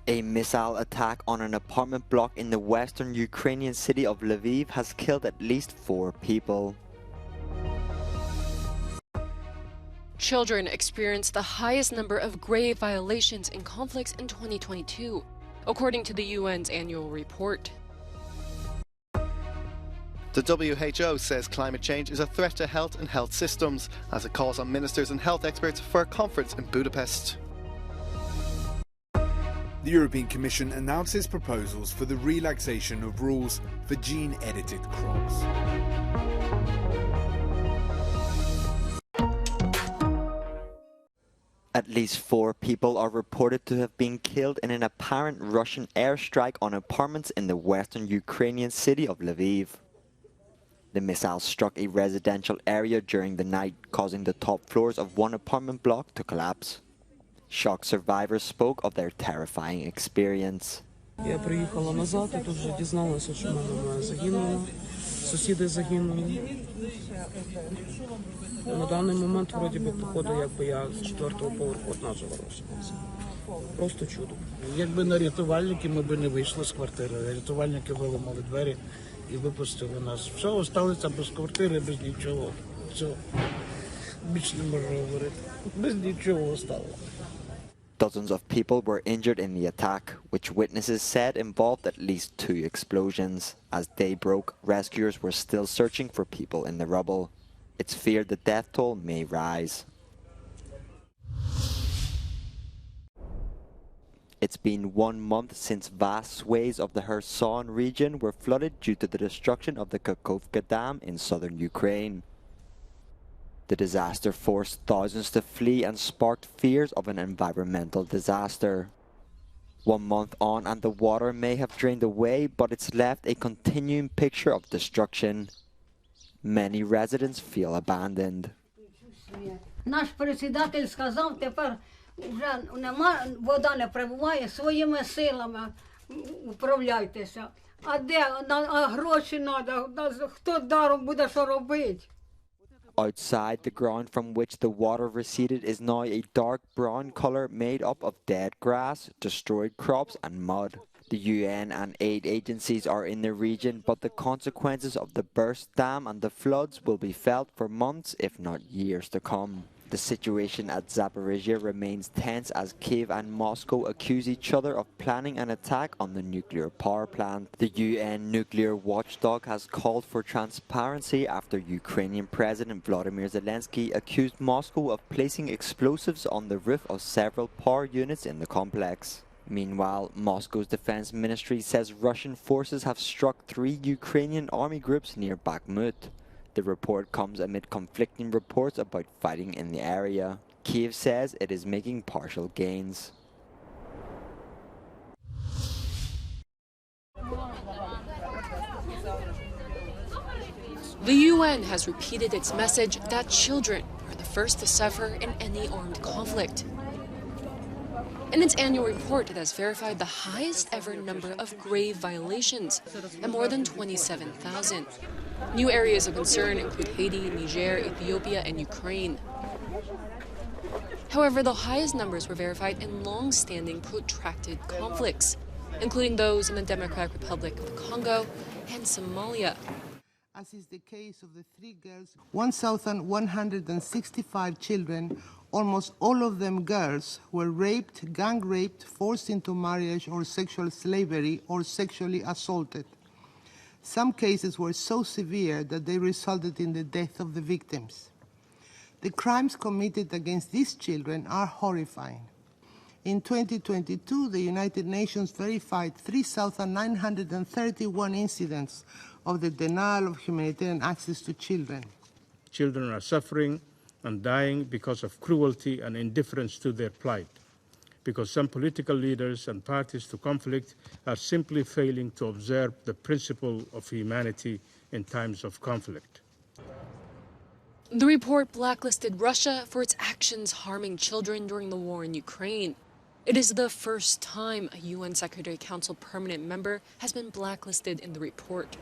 A missile attack on an apartment block in the western Ukrainian city of Lviv has killed at least 4 people. Children experienced the highest number of grave violations in conflicts in 2022, according to the UN's annual report. The WHO says climate change is a threat to health and health systems, as it calls on ministers and health experts for a conference in Budapest. The European Commission announces proposals for the relaxation of rules for gene-edited crops. At least 4 people are reported to have been killed in an apparent Russian airstrike on apartments in the western Ukrainian city of Lviv. The missile struck a residential area during the night, causing the top floors of one apartment block to collapse. Shock survivors spoke of their terrifying experience. Я приїхала назад, і тут вже дізналася, що мама загинула, сусіди загинули. На даний момент, вроді би, походу, якби я з 4-го поверху одна залишилася. Просто чудо. Якби не рятувальники, ми б не вийшли з квартири. Рятувальники виламали двері і випустили нас. Все, залишилися без квартири, без нічого. Все. Більше не можу говорити. Без нічого залишилося. Dozens of people were injured in the attack, which witnesses said involved at least 2 explosions. As day broke, rescuers were still searching for people in the rubble. It's feared the death toll may rise. It's been 1 month since vast swathes of the Kherson region were flooded due to the destruction of the Kakhovka Dam in southern Ukraine. The disaster forced thousands to flee and sparked fears of an environmental disaster. 1 month on and the water may have drained away, but it's left a continuing picture of destruction. Many residents feel abandoned. Наш председатель сказав, тепер вже нема, вода не прибуває, своїми силами управляйтеся. А де, а гроші треба, хто даром буде що робити? Outside, the ground from which the water receded is now a dark brown colour made up of dead grass, destroyed crops and mud. The UN and aid agencies are in the region, but the consequences of the burst dam and the floods will be felt for months, if not years to come. The situation at Zaporizhia remains tense as Kyiv and Moscow accuse each other of planning an attack on the nuclear power plant. The UN nuclear watchdog has called for transparency after Ukrainian President Volodymyr Zelensky accused Moscow of placing explosives on the roof of several power units in the complex. Meanwhile, Moscow's defense ministry says Russian forces have struck 3 Ukrainian army groups near Bakhmut. The report comes amid conflicting reports about fighting in the area. Kyiv says it is making partial gains. The UN has repeated its message that children are the first to suffer in any armed conflict. In its annual report, it has verified the highest ever number of grave violations at more than 27,000. New areas of concern include Haiti, Niger, Ethiopia, and Ukraine. However, the highest numbers were verified in long-standing protracted conflicts, including those in the Democratic Republic of the Congo and Somalia. As is the case of the 3 girls, 1,165 children, almost all of them girls, were raped, gang raped, forced into marriage or sexual slavery, or sexually assaulted. Some cases were so severe that they resulted in the death of the victims. The crimes committed against these children are horrifying. In 2022, the United Nations verified 3,931 incidents of the denial of humanitarian access to children. Children are suffering and dying because of cruelty and indifference to their plight, because some political leaders and parties to conflict are simply failing to observe the principle of humanity in times of conflict. The report blacklisted Russia for its actions harming children during the war in Ukraine. It is the first time a UN Secretary Council permanent member has been blacklisted in the report.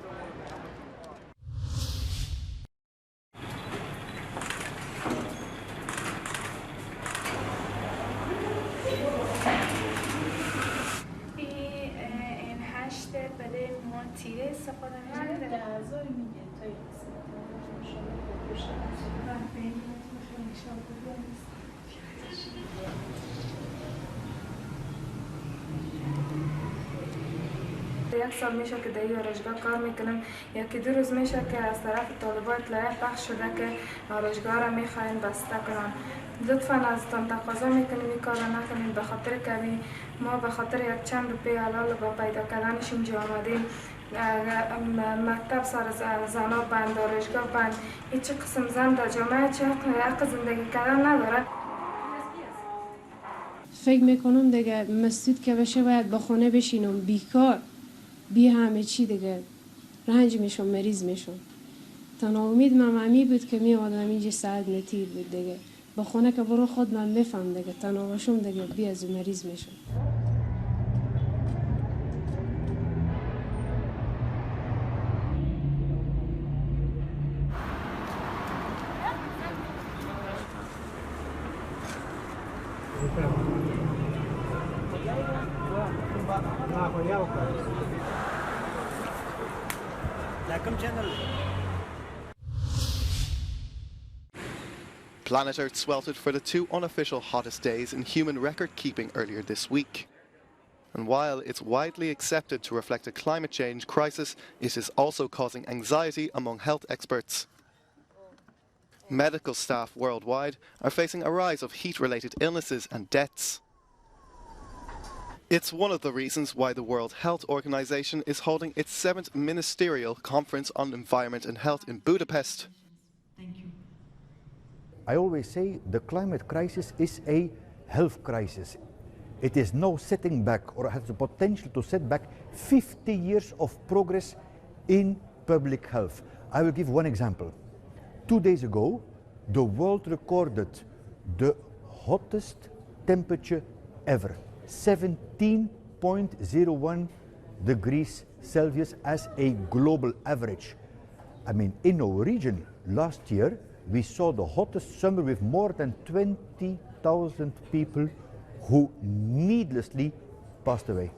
یک سال میشه که در این آرایشگاه کار میکنم. یکی دو روز میشه که از طرف طالبات لایحه پخش شده که آرایشگاه را میخواین بسته کنن. لطفاً ازتان تقاضا میکنیم این کار را نکنین، به خاطر که ما به خاطر یک چند روپیه حلال با پیدا کردنش اینجا آمدیم. مکتب سر زنا بند، آرایشگاه بند، هیچ قسم زن در جامعه چه حق زندگی کردن نداره. فکر میکنم دیگه مسجد که بشه باید با خونه بشینم بیکار بی همه چی دیگه رنج میشم، مریض میشم. تنها امید من همی بود که می آمدم اینجا ساعت نتیر بود دیگه با خونه که برو خود من بفهم دیگه تنها باشم دیگه بی از مریض میشم. Planet Earth sweltered for the 2 unofficial hottest days in human record keeping earlier this week. And while it's widely accepted to reflect a climate change crisis, it is also causing anxiety among health experts. Medical staff worldwide are facing a rise of heat-related illnesses and deaths. It's one of the reasons why the World Health Organization is holding its 7th Ministerial Conference on Environment and Health in Budapest. I always say the climate crisis is a health crisis. It is no setting back or has the potential to set back 50 years of progress in public health. I will give one example. 2 days ago, the world recorded the hottest temperature ever, 17.01 degrees Celsius as a global average. I mean, in our region last year, we saw the hottest summer with more than 20,000 people who needlessly passed away.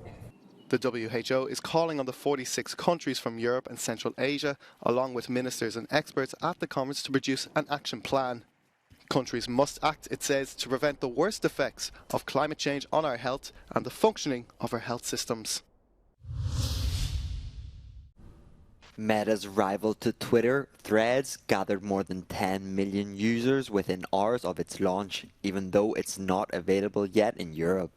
The WHO is calling on the 46 countries from Europe and Central Asia, along with ministers and experts at the conference, to produce an action plan. Countries must act, it says, to prevent the worst effects of climate change on our health and the functioning of our health systems. Meta's rival to Twitter, Threads, gathered more than 10 million users within hours of its launch, even though it's not available yet in Europe.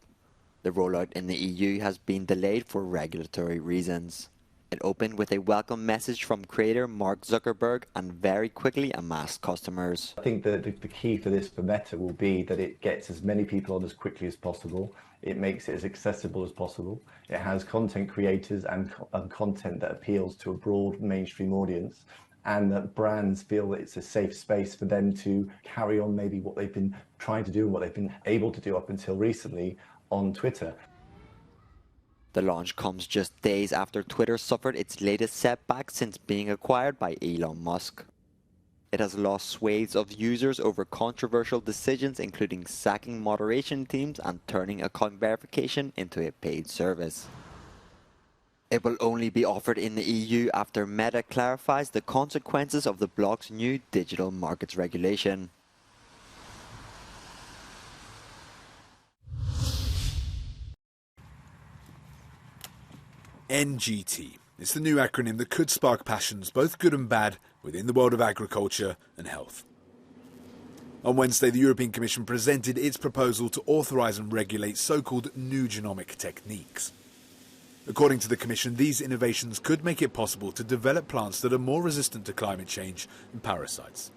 The rollout in the EU has been delayed for regulatory reasons. It opened with a welcome message from creator Mark Zuckerberg and very quickly amassed customers. I think that the key for this for Meta will be that it gets as many people on as quickly as possible. It makes it as accessible as possible. It has content creators and content that appeals to a broad mainstream audience, and that brands feel that it's a safe space for them to carry on maybe what they've been trying to do and what they've been able to do up until recently on Twitter. The launch comes just days after Twitter suffered its latest setback since being acquired by Elon Musk. It has lost swathes of users over controversial decisions, including sacking moderation teams and turning account verification into a paid service. It will only be offered in the EU after Meta clarifies the consequences of the bloc's new digital markets regulation. NGT. It's the new acronym that could spark passions, both good and bad, within the world of agriculture and health. On Wednesday, the European Commission presented its proposal to authorise and regulate so-called new genomic techniques. According to the Commission, these innovations could make it possible to develop plants that are more resistant to climate change and parasites.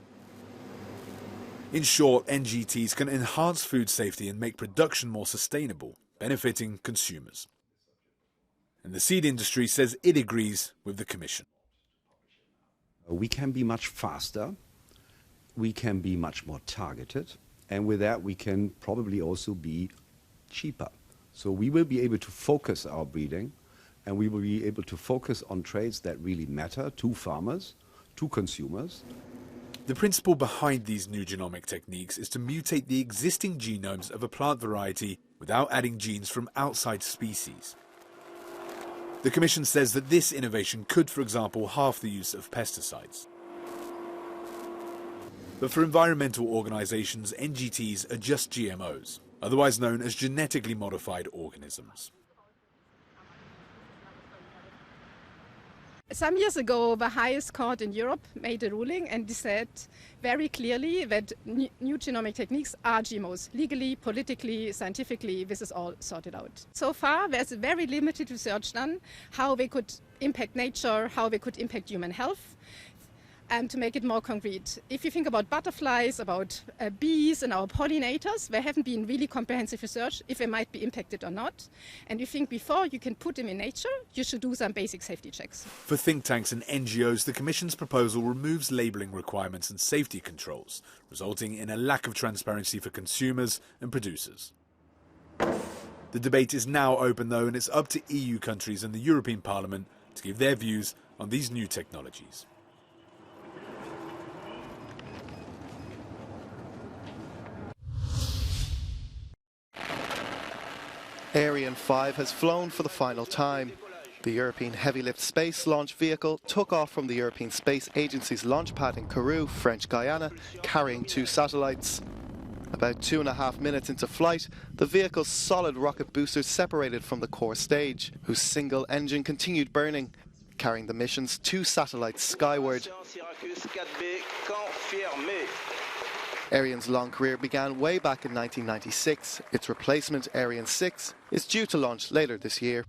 In short, NGTs can enhance food safety and make production more sustainable, benefiting consumers. And the seed industry says it agrees with the Commission. We can be much faster, we can be much more targeted, and with that we can probably also be cheaper. So we will be able to focus our breeding, and we will be able to focus on traits that really matter to farmers, to consumers. The principle behind these new genomic techniques is to mutate the existing genomes of a plant variety without adding genes from outside species. The Commission says that this innovation could, for example, halve the use of pesticides. But for environmental organisations, NGTs are just GMOs, otherwise known as genetically modified organisms. Some years ago, the highest court in Europe made a ruling and said very clearly that new genomic techniques are GMOs. Legally, politically, scientifically, this is all sorted out. So far, there's very limited research done how they could impact nature, how they could impact human health. And to make it more concrete, if you think about butterflies, about bees and our pollinators, there haven't been really comprehensive research if they might be impacted or not. And you think before you can put them in nature, you should do some basic safety checks. For think tanks and NGOs, the Commission's proposal removes labelling requirements and safety controls, resulting in a lack of transparency for consumers and producers. The debate is now open, though, and it's up to EU countries and the European Parliament to give their views on these new technologies. Ariane 5 has flown for the final time. The European heavy-lift space launch vehicle took off from the European Space Agency's launch pad in Kourou, French Guiana, carrying 2 satellites. About 2.5 minutes into flight, the vehicle's solid rocket boosters separated from the core stage, whose single engine continued burning, carrying the mission's 2 satellites skyward. Ariane's long career began way back in 1996. Its replacement, Ariane 6, is due to launch later this year.